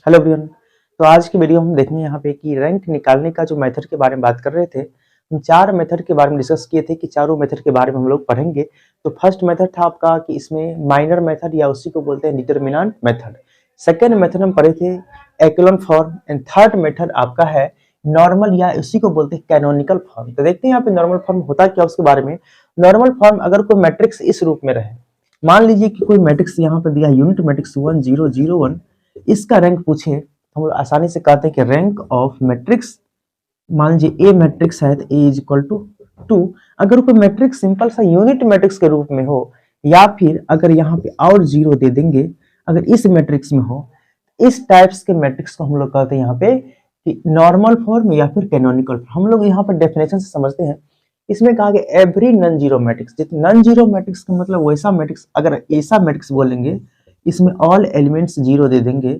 Hello everyone. तो आज की वीडियो हम देखेंगे यहाँ पे कि रैंक निकालने का जो मेथड के बारे में बात कर रहे थे। हम चार मेथड के बारे में डिस्कस किए थे कि चारों मेथड के बारे में हम लोग पढ़ेंगे। तो फर्स्ट मेथड था आपका कि इसमें माइनर मेथड या उसी को बोलते हैं डिटरमिनेंट मेथड। सेकेंड मेथड हम पढ़े थे echelon form and third method आपका है नॉर्मल या उसी को बोलते हैं कैनोनिकल फॉर्म। तो देखते हैं यहाँ पे नॉर्मल फॉर्म होता क्या उसके बारे में। नॉर्मल फॉर्म अगर कोई मैट्रिक्स इस रूप में रहे, मान लीजिए कि कोई मैट्रिक्स यहाँ पे दिया यूनिट मैट्रिक्स 1 0 0 1, इसका रैंक पूछे तो हम लोग आसानी से कहते हैं कि रैंक ऑफ मैट्रिक्स, मान लीजिए ए मैट्रिक्स है तो ए इज इक्वल टू 2। अगर कोई मैट्रिक्स सिंपल सा यूनिट मैट्रिक्स के रूप में हो या फिर अगर यहाँ पे और जीरो दे देंगे अगर इस मैट्रिक्स में हो, इस टाइप्स के मैट्रिक्स को हम लोग कहते हैं यहाँ पे कि नॉर्मल फॉर्म या फिर कैनोनिकल फॉर्म। हम लोग यहाँ पर डेफिनेशन से समझते हैं। इसमें कहा गया every non zero matrix, non zero matrix का मतलब वैसा मैट्रिक्स, अगर ऐसा मैट्रिक्स बोलेंगे इसमें ऑल एलिमेंट्स जीरो दे देंगे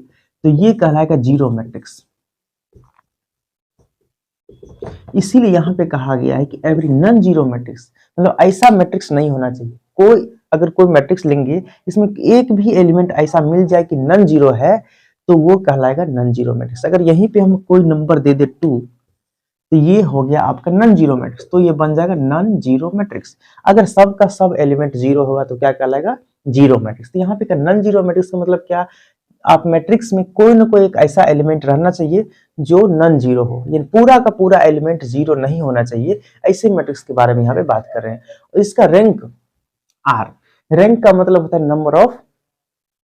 तो ये कहलाएगा जीरो मैट्रिक्स। इसीलिए यहाँ पे कहा गया है कि एवरी नॉन जीरो मैट्रिक्स, मतलब ऐसा मैट्रिक्स नहीं होना चाहिए। कोई अगर कोई मैट्रिक्स लेंगे इसमें एक भी एलिमेंट ऐसा मिल जाए कि नॉन जीरो है तो वो कहलाएगा नॉन जीरो मैट्रिक्स। अगर यहीं पे हम कोई नंबर दे दे 2 तो ये हो गया आपका नॉन जीरो मैट्रिक्स, तो ये बन जाएगा नॉन जीरो मैट्रिक्स। अगर सब का सब एलिमेंट जीरो होगा तो क्या कहलाएगा जीरो मैट्रिक्स। तो यहाँ पे नॉन जीरो मैट्रिक्स का मतलब क्या, आप मैट्रिक्स में कोई ना कोई एक ऐसा एलिमेंट रहना चाहिए जो नॉन जीरो हो, यानी पूरा का पूरा एलिमेंट जीरो नहीं होना चाहिए। ऐसे मैट्रिक्स के बारे में यहाँ पे बात कर रहे हैं। और इसका रैंक आर, रैंक का मतलब होता है number of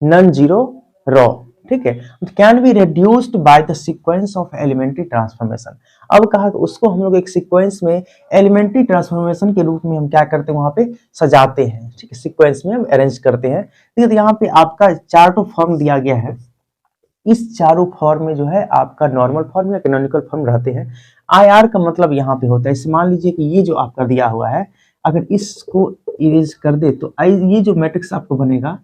non zero row, ठीक है। Can be reduced by the sequence of elementary transformation. अब कहा कि उसको हम लोग एक सीक्वेंस में एलिमेंट्री ट्रांसफॉर्मेशन के रूप में हम क्या करते हैं वहां पे सजाते हैं, ठीक है, सीक्वेंस में हम अरेंज करते हैं। तो यहाँ पे आपका चार्टो फॉर्म दिया गया है। इस चारों फॉर्म में जो है आपका नॉर्मल फॉर्म या कैनोनिकल फॉर्म रहते हैं। आई आर का मतलब यहाँ पे होता है, इसे मान लीजिए कि ये जो आपका दिया हुआ है अगर इसको इरेज कर दे तो ये जो मैट्रिक्स आपको बनेगा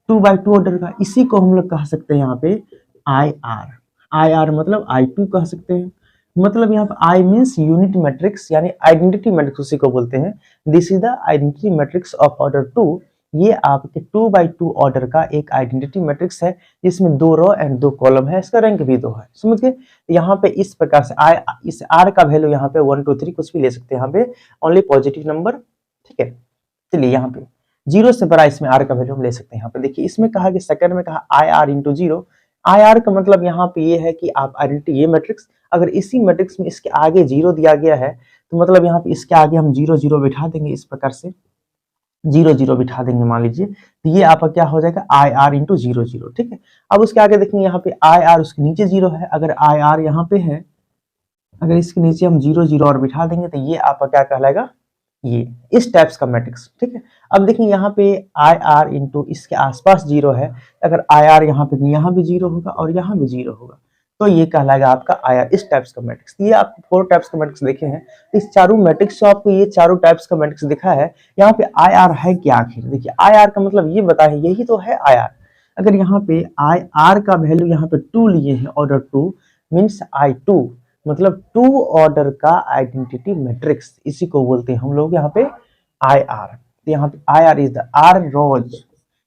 2/2 ऑर्डर का, इसी को हम लोग कह सकते हैं यहाँ पे आई आर। आई आर मतलब I2 कह सकते हैं। मतलब यहाँ पे आई मीन्स यूनिट मैट्रिक्स यानी आइडेंटिटी मैट्रिक्स उसी को बोलते हैं। This is the identity matrix of order 2। ये आपके 2/2 ऑर्डर का एक आइडेंटिटी मैट्रिक्स है जिसमें 2 रो एंड 2 कॉलम है, इसका रैंक भी 2 है। समझ गए। यहाँ पे इस प्रकार से इस आर का वैल्यू यहाँ पे 1 2 3 कुछ भी ले सकते हैं, यहाँ पे ओनली पॉजिटिव नंबर, ठीक है। चलिए यहाँ पे जीरो से बड़ा इसमें आर का वैल्यू हम ले सकते हैं। यहाँ पे देखिए इसमें कहा कि सेकंड में कहा I R into zero. I R का मतलब यहाँ पे ये है कि आप आइडेंटिटी ये मैट्रिक्स, अगर इसी मैट्रिक्स में इसके आगे जीरो दिया गया है तो मतलब यहाँ पे इसके आगे हम 0 0 बिठा देंगे, इस प्रकार से 0 0 बिठा देंगे मान लीजिए, तो ये आपका क्या हो जाएगा आई आर इंटू 0 0, ठीक है। अब उसके आगे देखेंगे यहाँ पे आई आर उसके नीचे 0 है, अगर आई आर यहाँ पे है, अगर इसके नीचे हम 0 0 और बिठा देंगे तो ये आपका क्या कहलाएगा, ये इस टाइप्स का मैट्रिक्स, ठीक है। अब देखिए यहाँ पे आई आर इंटू इसके आसपास 0 है, अगर आई आर यहाँ पे यहाँ भी 0 होगा और यहाँ भी 0 होगा तो ये कहलाएगा आपका आई आर, इस टाइप्स का मैट्रिक्स। ये आपको 4 टाइप्स का मैट्रिक्स देखे हैं। इस चारों मैट्रिक्स जो आपको ये चारों टाइप्स का मैट्रिक्स दिखा है, यहाँ पे आई आर है क्या आखिर। देखिए आई आर का मतलब ये बताए, यही तो है आई आर। अगर यहाँ पे आई आर का वैल्यू यहाँ पे 2 लिए हैं, ऑर्डर 2 मीन्स I2, मतलब 2 ऑर्डर का आइडेंटिटी मैट्रिक्स, इसी को बोलते हैं हम लोग यहाँ पे आई आर। तो यहाँ पे I R is the R rows,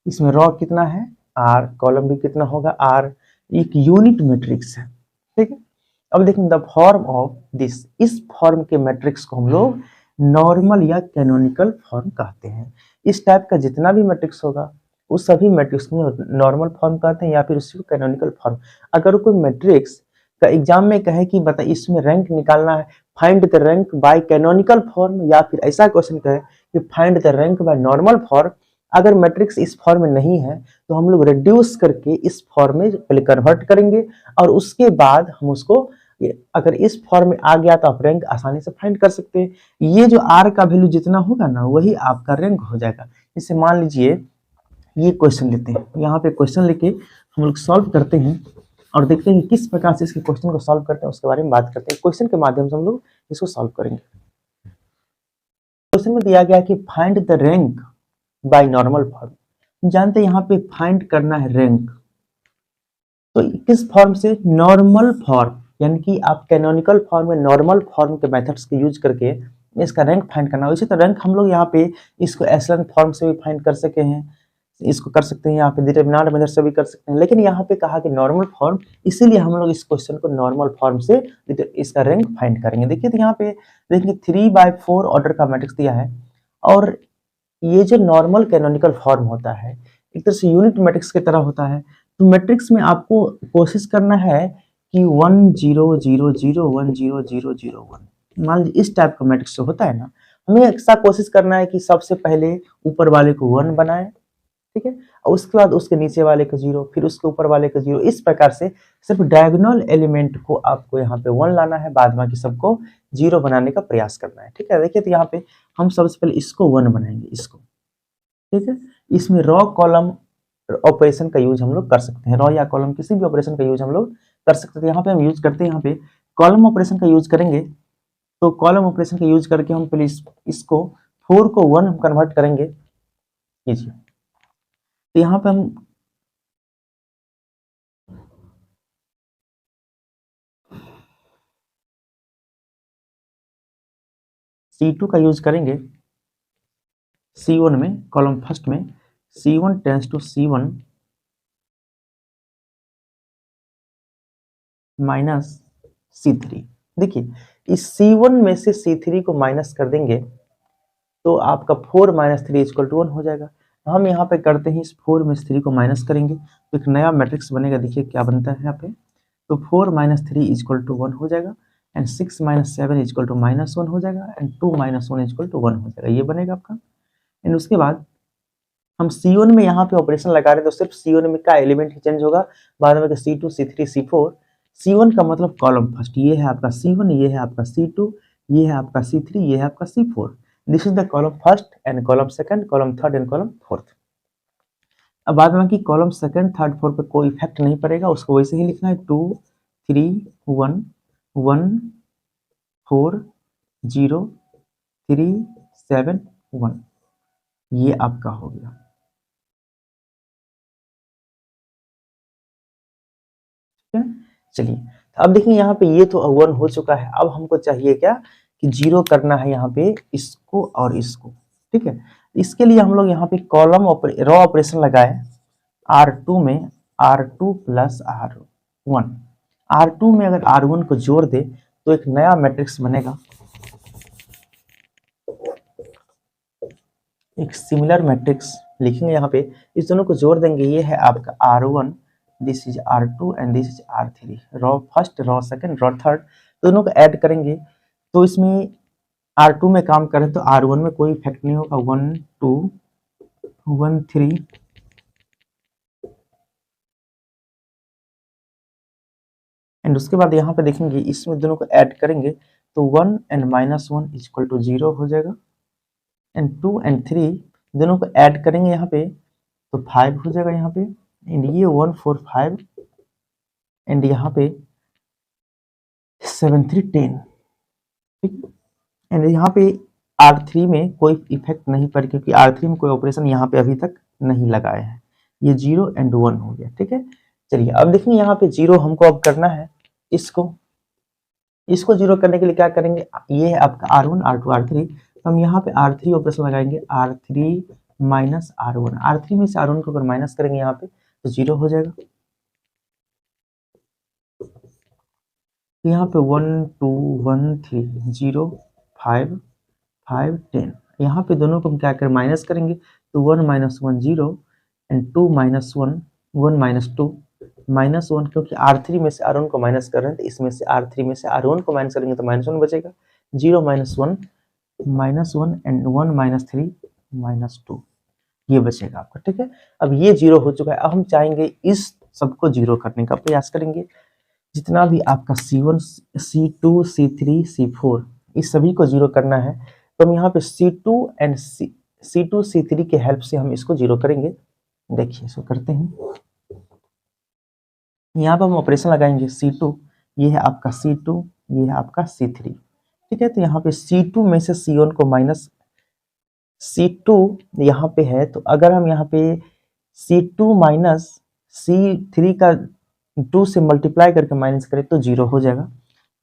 इसमें रो कितना है आर, कॉलम भी कितना होगा आर, एक यूनिट मैट्रिक्स है, ठीक है। अब देखें द फॉर्म ऑफ दिस, इस फॉर्म के मैट्रिक्स को हम लोग नॉर्मल या कैनोनिकल फॉर्म कहते हैं। इस टाइप का जितना भी मैट्रिक्स होगा उस सभी मैट्रिक्स को नॉर्मल फॉर्म कहते हैं या फिर उसी को कैनोनिकल फॉर्म। अगर कोई मैट्रिक्स का एग्जाम में कहे कि बता इसमें रैंक निकालना है, find the rank by canonical form, या फिर ऐसा क्वेश्चन कहे कि find the rank by normal form, अगर मैट्रिक्स इस फॉर्म में नहीं है तो हम लोग रिड्यूस करके इस फॉर्म में पहले कन्वर्ट करेंगे और उसके बाद हम उसको, अगर इस फॉर्म में आ गया तो आप रैंक आसानी से फाइंड कर सकते हैं। ये जो आर का वैल्यू जितना होगा ना वही आपका रैंक हो जाएगा। जैसे मान लीजिए ये क्वेश्चन लेते हैं, यहाँ पे क्वेश्चन लेके हम लोग सॉल्व करते हैं और देखते हैं किस प्रकार से इसके क्वेश्चन को सॉल्व करते हैं, उसके बारे में बात करते हैं। क्वेश्चन के माध्यम से हम लोग इसको सॉल्व करेंगे। क्वेश्चन में दिया गया कि find the rank by normal form. जानते हैं यहाँ पे फाइंड करना है रैंक, तो किस फॉर्म से, नॉर्मल फॉर्म, यानी कि आप कैनोनिकल फॉर्म में नॉर्मल फॉर्म के मेथड्स को यूज करके इसका रैंक फाइंड करना। वैसे तो रैंक हम लोग यहाँ पे इसको एशेलन फॉर्म से भी फाइंड कर सके हैं, इसको कर सकते हैं यहाँ पे डिटरमिनेंट मेथड से भी कर सकते हैं, लेकिन यहाँ पे कहा कि नॉर्मल फॉर्म, इसीलिए हम लोग इस क्वेश्चन को नॉर्मल फॉर्म से इसका रैंक फाइंड करेंगे। देखिए तो यहाँ पे देखेंगे 3/4 ऑर्डर का मैट्रिक्स दिया है, और ये जो नॉर्मल कैनोनिकल फॉर्म होता है एक तरह से यूनिट मैट्रिक्स की तरह होता है। तो मैट्रिक्स में आपको कोशिश करना है कि 1 0 0 0 1 0 0 0 1, मान लीजिए इस टाइप का मैट्रिक्स जो होता है ना, हमें ऐसा कोशिश करना है कि सबसे पहले ऊपर वाले को 1 बनाए, ठीक है, और उसके बाद उसके नीचे वाले को 0, फिर उसके ऊपर वाले को 0, इस प्रकार से सिर्फ डायगोनल एलिमेंट को आपको यहाँ पे 1 लाना है, बाद बाकी सबको 0 बनाने का प्रयास करना है, ठीक है। देखिए तो यहाँ पे हम सबसे पहले इसको 1 बनाएंगे, इसको, ठीक है। इसमें रॉ कॉलम ऑपरेशन का यूज हम लोग कर सकते हैं, रॉ या कॉलम किसी भी ऑपरेशन का यूज हम लोग कर सकते हैं। यहाँ पे हम यूज करते हैं, यहाँ पे कॉलम ऑपरेशन का यूज करेंगे। तो कॉलम ऑपरेशन का यूज करके हम पहले इसको 4 को 1 हम कन्वर्ट करेंगे, कीजिए। तो यहाँ पे हम C2 का यूज करेंगे C1 में, कॉलम फर्स्ट में C1 tense to C1 minus C3। देखिए इस C1 में से C3 को माइनस कर देंगे तो आपका 4 - 3 = 1 हो जाएगा। हम यहाँ पे करते हैं, इस 4 में से 3 को माइनस करेंगे तो एक नया मैट्रिक्स बनेगा। देखिए क्या बनता है यहाँ पे, तो 4 - 3 = 1 हो जाएगा, एंड 6 - 7 = -1 हो जाएगा, एंड 2 - 1 = 1 हो जाएगा, ये बनेगा आपका। एंड उसके बाद हम C1 में यहाँ पे ऑपरेशन लगा रहे हैं, तो सिर्फ C1 में का एलिमेंट ही चेंज होगा, बाद में C2 C3 C4। C1 का मतलब कॉलम फर्स्ट, ये है आपका C1, ये है आपका C2, ये है आपका C3, ये है आपका C4। This is the column first and column second, column third and column fourth. अब बाद में कि कॉलम सेकंड थर्ड फोर्थ पे कोई इफेक्ट नहीं पड़ेगा, उसको वैसे ही लिखना है 2 3 1 1 4 0 3 7 1, ये आपका हो गया। चलिए तो अब देखिए यहाँ पे ये तो 1 हो चुका है, अब हमको चाहिए क्या कि 0 करना है यहाँ पे इसको और इसको, ठीक है। इसके लिए हम लोग यहाँ पे कॉलम रॉ ऑपरेशन लगाए R2 में, R2 + R1। R2 में अगर R1 को जोड़ दे तो एक नया मैट्रिक्स बनेगा, एक सिमिलर मैट्रिक्स लिखेंगे यहाँ पे, इस दोनों को जोड़ देंगे, ये है आपका R1, this is R2 and this is R3, raw first, raw second, raw third, दोनों को ऐड करेंगे तो इसमें R2 में काम करें तो R1 में कोई इफेक्ट नहीं होगा, 1 2 1 3 एंड उसके बाद यहाँ पे देखेंगे इसमें दोनों को ऐड करेंगे तो 1 एंड -1 = 0 हो जाएगा, एंड 2 एंड 3 दोनों को ऐड करेंगे यहाँ पे तो 5 हो जाएगा यहाँ पे, एंड ये 1 4 5 एंड यहाँ पे 7 3 10, ठीक। एंड यहाँ पे R3 में कोई इफेक्ट नहीं पड़े क्योंकि R3 में कोई ऑपरेशन यहाँ पे अभी तक नहीं लगाए हैं, ये 0 एंड 1 हो गया, ठीक है। चलिए अब देखिए यहाँ पे 0 हमको अब करना है, इसको 0 करने के लिए क्या करेंगे, ये है आपका R1 R2 R3, तो हम यहाँ पे R3 ऑपरेशन लगाएंगे, R3 - R1, R3 में से R1 को अगर माइनस करेंगे यहाँ पे तो 0 हो जाएगा। तो यहाँ पे 1 2 1 3 0 5 5 10, यहाँ पे दोनों को हम क्या करें, माइनस करेंगे तो 1 - 1 0 एंड 2 - 1 1 - 2 -1, क्योंकि R3 में से R1 को माइनस कर रहे हैं तो इसमें से R3 में से R1 को माइनस करेंगे तो -1 बचेगा, 0 - 1 -1 एंड 1 - 3 -2, ये बचेगा आपका, ठीक है। अब ये 0 हो चुका है, अब हम चाहेंगे इस सबको 0 करने का प्रयास करेंगे, जितना भी आपका C1 C2 C3 C4 इस सभी को 0 करना है, तो हम यहाँ पे C2 एंड C2 C3 के हेल्प से हम इसको 0 करेंगे। देखिए इसको करते हैं, यहाँ पर हम ऑपरेशन लगाएंगे C2, ये है आपका C2, ये है आपका C3, ठीक है। तो यहाँ पे C2 में से C1 को माइनस, C2 यहाँ पे है तो अगर हम यहाँ पे C2 माइनस C3 का 2 से मल्टीप्लाई करके माइनस करें तो 0 हो जाएगा।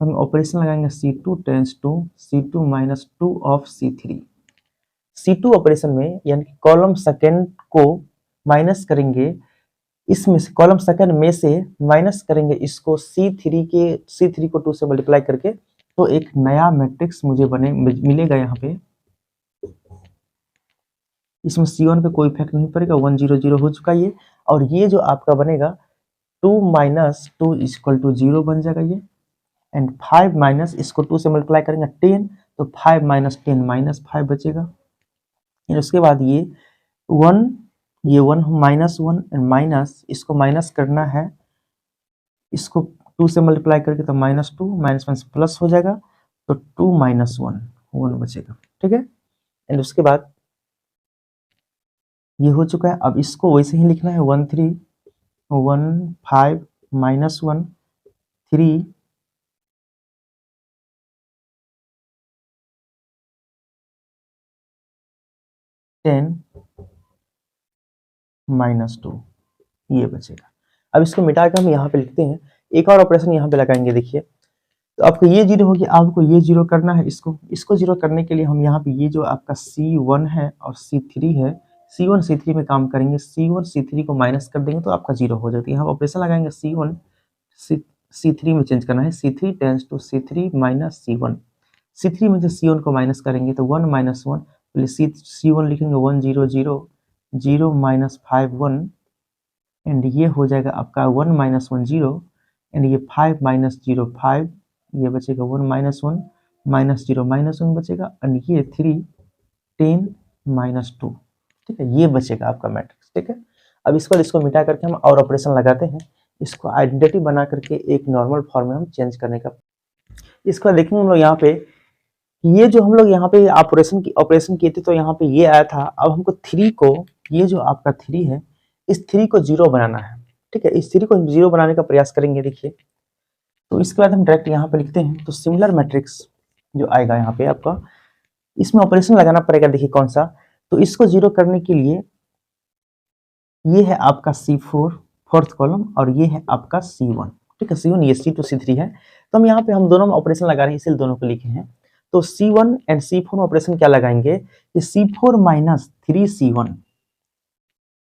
हम ऑपरेशन लगाएंगे C2 tense to C2 - 2 of C3। C2 operation में यानी कॉलम सेकेंड को माइनस करेंगे इसमें से, कॉलम सेकंड में से माइनस करेंगे इसको C3 को 2 से मल्टीप्लाई करके, तो एक नया मैट्रिक्स मुझे मिलेगा यहाँ पे। इसमें C1 पे कोई इफेक्ट नहीं पड़ेगा, 1 0 0 हो चुका ये। और ये जो आपका बनेगा 2 माइनस 2 इक्वल टू 0 बन जाएगा ये। एंड 5 माइनस इसको 2 से मल्टीप्लाई करेंगे 10, तो 5 माइनस 10 माइनस 5 बचेगा। फिर उसके बाद ये 1 माइनस 1 एंड माइनस इसको माइनस करना है, इसको 2 से मल्टीप्लाई करके तो माइनस 2 माइनस माइनस प्लस हो जाएगा, तो 2 माइनस 1 बचेगा। ठीक है, एंड उसके बाद ये हो चुका है। अब इसको वैसे ही लिखना है 1 3 1 5 माइनस 1 3 10 माइनस 2, ये बचेगा। अब इसको मिटा के हम यहाँ पे लिखते हैं, एक और ऑपरेशन यहाँ पे लगाएंगे। देखिए, तो आपको ये 0 हो गया, आपको ये 0 करना है। इसको 0 करने के लिए हम यहाँ पे ये जो आपका C1 है और C3 है, C1 C3 में काम करेंगे। C1 C3 को माइनस कर देंगे तो आपका 0 हो जाती है। यहाँ ऑपरेशन लगाएंगे, C1 C3 में चेंज करना है। C3 tense to C3 minus C1। C3 में से C1 को माइनस करेंगे तो 1 माइनस 1, पहले C1 लिखेंगे 1 0 0 0 माइनस 5 1, एंड ये हो जाएगा आपका 1 माइनस 1 0, एंड ये 5 माइनस 0 5, ये बचेगा 1 माइनस 1 माइनस 0 माइनस 1 बचेगा, एंड ये 3 10 माइनस 2। ठीक है, ये बचेगा आपका मैट्रिक्स। ठीक है, अब इसको मिटा करके हम और ऑपरेशन लगाते हैं। इसको आइडेंटिटी बना करके एक नॉर्मल फॉर्म में हम चेंज करने का, इसको देखेंगे हम लोग यहाँ पे, ये जो हम लोग यहाँ पे ऑपरेशन किए थे तो यहाँ पे ये आया था। अब हमको 3 को, ये जो आपका 3 है, इस 3 को 0 बनाना है। ठीक है, इस 3 को 0 बनाने का प्रयास करेंगे। देखिए, तो इसके बाद हम डायरेक्ट यहाँ पे लिखते हैं, तो सिमिलर मैट्रिक्स जो आएगा यहाँ पे आपका, इसमें ऑपरेशन लगाना पड़ेगा। देखिए कौन सा, तो इसको 0 करने के लिए ये है आपका C4 फोर्थ कॉलम, और ये है आपका C1। ठीक है, C1 ये C2 C3 है, तो हम यहाँ पे हम दोनों में ऑपरेशन लगा रहे हैं, इसलिए दोनों को लिखे हैं। तो C1 एंड C4 में ऑपरेशन क्या लगाएंगे कि C4 माइनस 3C1,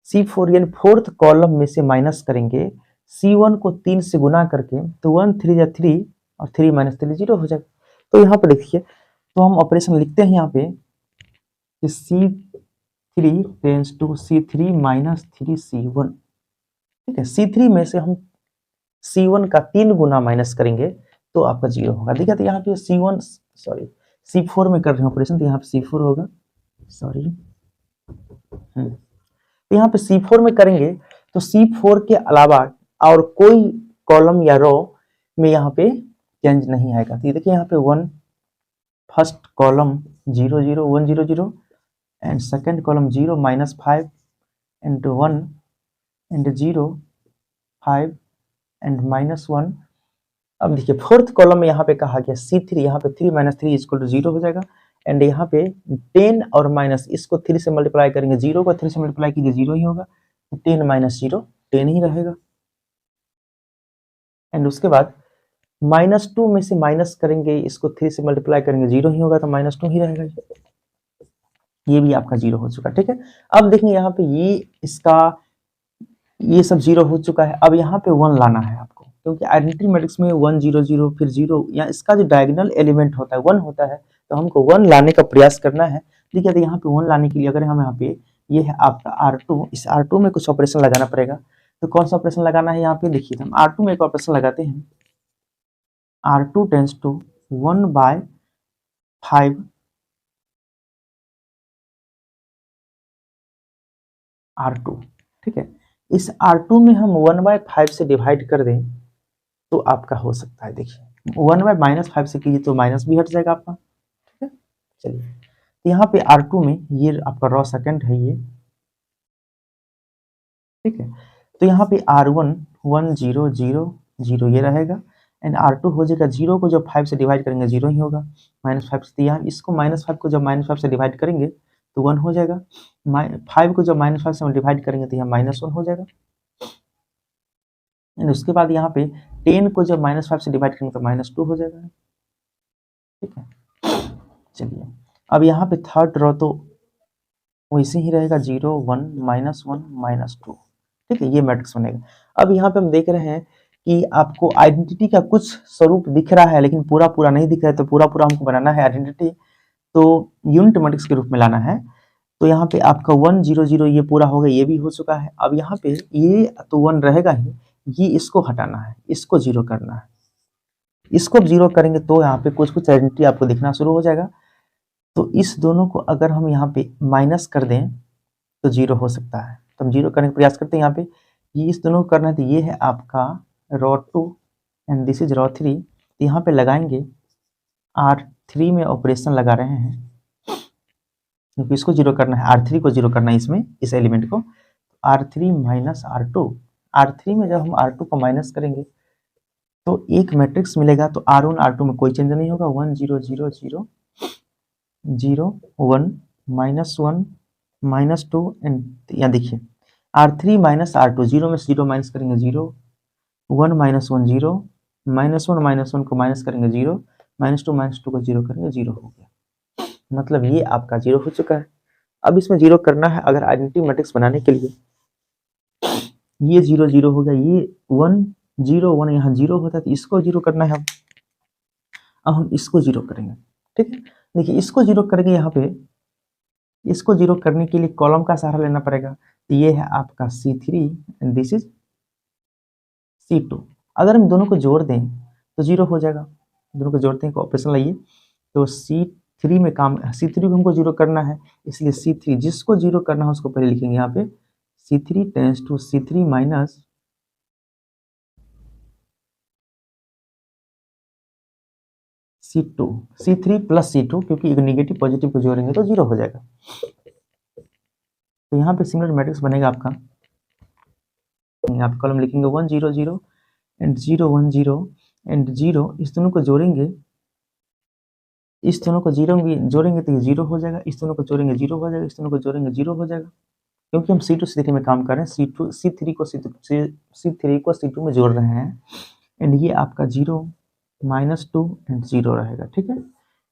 C4 यानी फोर्थ कॉलम में से माइनस करेंगे C1 को 3 से गुना करके, तो 1 3 या 3 और 3 माइनस 3 0 हो जाएगा। तो यहाँ पे देखिए, तो हम ऑपरेशन लिखते हैं यहाँ पे कि C3 tense to C3 minus 3C1। ठीक है, C3 में से हम C1 का 3 गुना माइनस करेंगे तो आपका 0 होगा। देखिए, तो यहाँ पे C4 में कर रहे हैं ऑपरेशन, तो यहाँ पे C4 होगा, तो यहाँ पे C4 में करेंगे तो C4 के अलावा और कोई कॉलम या रो में यहाँ पे चेंज नहीं आएगा। तो देखिए यहाँ पे 1 first column 0 0 1 0 0, and second column 0 minus 5 and 1 and 0 5 and minus 1। अब देखिए फोर्थ कॉलम में यहाँ पे कहा गया C3, यहाँ पे 3 माइनस 3 इक्वल टू 0 हो जाएगा, एंड यहाँ पे 10 और माइनस, इसको 3 से मल्टीप्लाई करेंगे, 0 को 3 से मल्टीप्लाई कीजिए 0 ही होगा, तो 10 माइनस 0 10 ही रहेगा। एंड उसके बाद -2 में से माइनस करेंगे, इसको 3 से मल्टीप्लाई करेंगे 0 ही होगा, तो -2 ही रहेगा। ये भी आपका 0 हो चुका। ठीक है, अब देखेंगे यहाँ पे ये सब 0 हो चुका है। अब यहाँ पे 1 लाना है आपको, क्योंकि आइडेंटिटी मैट्रिक्स में 1 0 0 फिर 0, या इसका जो डायगोनल एलिमेंट होता है 1 होता है, तो हमको 1 लाने का प्रयास करना है। ठीक है, तो यहाँ पे 1 लाने के लिए अगर हम यहाँ पे, ये है आपका R2, इस R2 में कुछ ऑपरेशन लगाना पड़ेगा। तो कौन सा ऑपरेशन लगाना है यहाँ पे, देखिए हम R2 में एक ऑपरेशन लगाते हैं। R2 tense to 1/5 R2। ठीक है, इस R2 में हम 1/5 से डिवाइड कर दें तो आपका हो सकता है। देखिए 1/-5 से कीजिए तो माइनस भी हट जाएगा आपका। ठीक है, चलिए, तो यहाँ पे R2 में ये आपका रॉ सेकंड है ये। ठीक है, तो यहाँ पे R1 1 0 0 0 ये रहेगा, एंड R2 हो जाएगा 0 को जब 5 से डिवाइड करेंगे 0 ही होगा, -5 से, यहाँ इसको -5 को जब -5 से डिवाइड करेंगे तो 1 हो जाएगा, 5 को जब -5 से डिवाइड करेंगे तो यहाँ -1 हो जाएगा, एंड उसके बाद यहाँ पे 10 को जब -5 से डिवाइड करेंगे तो -2 हो जाएगा। ठीक है, चलिए, अब यहाँ पे थर्ड रो तो वैसे ही रहेगा 0 1 -1 -2। ठीक है, ये मैट्रिक्स बनेगा। अब यहाँ पे हम देख रहे हैं कि आपको आइडेंटिटी का कुछ स्वरूप दिख रहा है, लेकिन पूरा पूरा नहीं दिख रहा है, तो पूरा पूरा हमको बनाना है आइडेंटिटी, तो यूनिट मैट्रिक्स के रूप में लाना है। तो यहाँ पे आपका 1 0 0 ये पूरा हो गया, ये भी हो चुका है। अब यहाँ पे ये तो 1 रहेगा ही, ये इसको हटाना है, इसको 0 करना है। इसको 0 करेंगे तो यहाँ पे कुछ कुछ आइडेंटिटी आपको दिखना शुरू हो जाएगा। तो इस दोनों को अगर हम यहाँ पे माइनस कर दें तो 0 हो सकता है, तो हम 0 करने का प्रयास करते हैं। यहाँ पे ये इस दोनों को करना है, तो ये है आपका ρ2 एंड दिस इज ρ3। तो यहाँ पे लगाएंगे R3 में ऑपरेशन लगा रहे हैं, क्योंकि इसको 0 करना है, R3 को 0 करना है इसमें, इस एलिमेंट को। R3 माइनस R2, R3 में जब हम R2 को माइनस करेंगे तो एक मैट्रिक्स मिलेगा। तो R1 R2 में कोई चेंज नहीं होगा, 1 0 0 0 0 1 -1 -2 एंड यहाँ देखिए R3 माइनस R2, 0 में से 0 माइनस करेंगे 0, 1 -1 0, -1 -1 को माइनस करेंगे 0, -2 को 0 करेंगे 0 हो गया। मतलब ये आपका 0 हो चुका है। अब इसमें 0 करना है अगर आइडेंटिटी मैट्रिक्स बनाने के लिए। ये 0 0 हो गया, ये 1 0 1 यहाँ 0 होता है, तो इसको 0 करना है। अब हम इसको 0 करेंगे। ठीक है, देखिए इसको 0 करेंगे, यहाँ पे इसको 0 करने के लिए कॉलम का सहारा लेना पड़ेगा। तो ये है आपका C3 and this is C2। अगर हम दोनों को जोड़ दें तो 0 हो जाएगा। दोनों को जोड़ते हैं, ऑपरेशन लाइए, तो C3 में काम, C3 को हमको 0 करना है, इसलिए C3 जिसको 0 करना है उसको पहले लिखेंगे यहाँ पे। C3 tense to C3 minus C2, C3 plus C2, क्योंकि एक नेगेटिव पॉजिटिव को जोड़ेंगे तो 0 हो जाएगा। तो यहाँ पे सिमिलर मैट्रिक्स बनेगा आपका। यहाँ पे कॉलम लिखेंगे 1 0 0 एंड 0 1 0 एंड 0, इस दोनों को जोड़ेंगे, इस दोनों को जोड़ेंगे तो ये 0 हो जाएगा, इस दोनों को जोड़ेंगे 0 हो जाएगा, इस दोनों को जोड़ेंगे 0 हो जाएगा, क्योंकि हम C2 C3 में काम कर रहे हैं। C3 को C2 में जोड़ रहे हैं, एंड ये आपका 0 -2 एंड 0 रहेगा। ठीक है,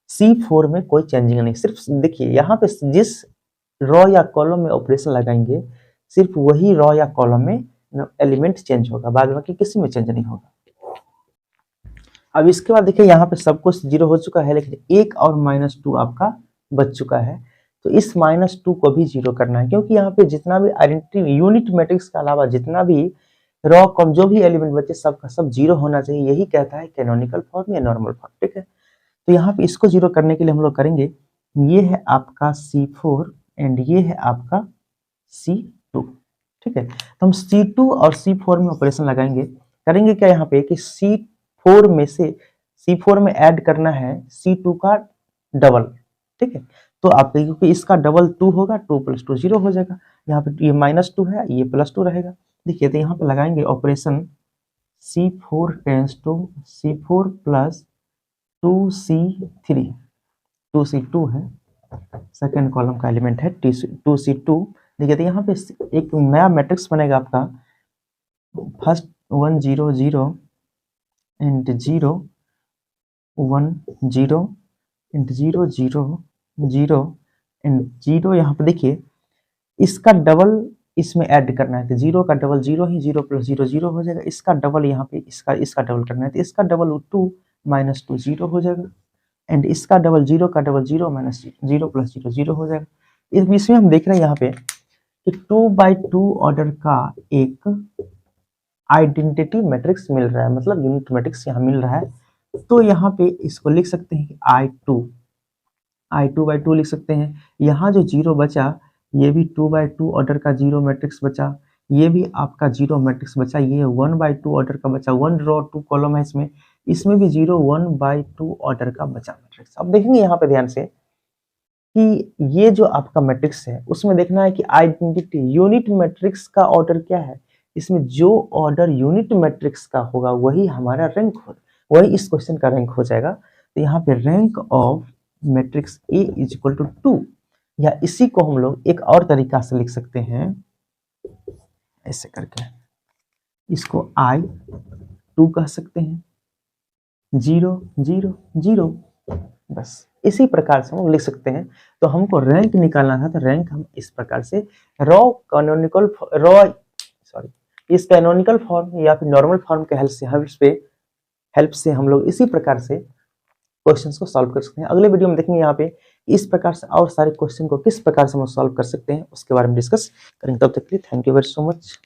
C4 में कोई चेंजिंग नहीं, सिर्फ देखिए यहाँ पे जिस रॉ या कॉलम में ऑपरेशन लगाएंगे सिर्फ वही रॉ या कॉलम में एलिमेंट चेंज होगा, बाद बाकी किसी में चेंज नहीं होगा। अब इसके बाद देखिए यहाँ पे सब कुछ 0 हो चुका है, लेकिन एक और -2 आपका बच चुका है। तो इस -2 को भी 0 करना है, क्योंकि यहाँ पे जितना भी आइडेंटिटी यूनिट मैट्रिक्स के अलावा जितना भी रॉ कॉलम जो भी एलिमेंट बचे सबका सब 0 होना चाहिए, यही कहता है कैनोनिकल फॉर्म या नॉर्मल फॉर्म। ठीक है, तो यहाँ पे इसको 0 करने के लिए हम लोग करेंगे, ये है आपका C4 एंड ये है आपका C2। ठीक है, तो हम C2 और C4 में ऑपरेशन लगाएंगे। करेंगे क्या यहाँ पे कि C4 में से C4 में ऐड करना है C2 का डबल। ठीक है, तो आप क्योंकि इसका डबल 2 होगा, 2 + 2 0 हो जाएगा। यहाँ पे ये -2 है, ये +2 रहेगा। देखिए तो यहाँ पे लगाएंगे operation C4 tense to C4 plus 2C3, 2C2 है, सेकेंड कॉलम का एलिमेंट है 2C2। देखिए तो यहाँ पे एक नया मैट्रिक्स बनेगा आपका, फर्स्ट 1 0 0 एंड 0 1 0 एंड 0 0 0 एंड 0। यहाँ पे देखिए इसका डबल इसमें ऐड करना है, तो 0 का डबल 0 ही, 0 + 0 0 हो जाएगा। इसका डबल यहाँ पे इसका डबल करना है, तो इसका डबल 2 -2 0 हो जाएगा, एंड इसका डबल 0 का डबल 0 - 0 + 0 0 हो जाएगा। इसमें हम देख रहे हैं यहाँ पे कि 2x2 ऑर्डर का एक आइडेंटिटी मैट्रिक्स मिल रहा है, मतलब यूनिट मैट्रिक्स यहाँ मिल रहा है। तो यहाँ पे इसको लिख सकते हैं कि I2/2 लिख सकते हैं। यहाँ जो 0 बचा ये भी 2x2 ऑर्डर का 0 मैट्रिक्स बचा, ये भी आपका 0 मैट्रिक्स बचा, ये 1/2 ऑर्डर का बचा, 1 रॉ 2 कॉलम है इसमें भी 0 1/2 ऑर्डर का बचा मैट्रिक्स। अब देखेंगे यहाँ पे ध्यान से कि ये जो आपका मैट्रिक्स है उसमें देखना है कि आइडेंटिटी यूनिट मैट्रिक्स का ऑर्डर क्या है। इसमें जो ऑर्डर यूनिट मैट्रिक्स का होगा वही हमारा रैंक होगा, वही इस क्वेश्चन का रैंक हो जाएगा। तो यहाँ पे रैंक ऑफ मैट्रिक्स A = 2, या इसी को हम लोग एक और तरीका से लिख सकते हैं, ऐसे करके इसको I2 कह सकते हैं, 0 0 0, बस इसी प्रकार से हम लिख सकते हैं। तो हमको रैंक निकालना था, तो रैंक हम इस प्रकार से रॉ कैनोनिकल इस कैनोनिकल फॉर्म या फिर नॉर्मल फॉर्म के हेल्प से हम लोग इसी प्रकार से क्वेश्चंस को सॉल्व कर सकते हैं। अगले वीडियो में देखेंगे यहाँ पे इस प्रकार से और सारे क्वेश्चन को किस प्रकार से हम सॉल्व कर सकते हैं, उसके बारे में डिस्कस करेंगे। तब तक के लिए thank you very so much.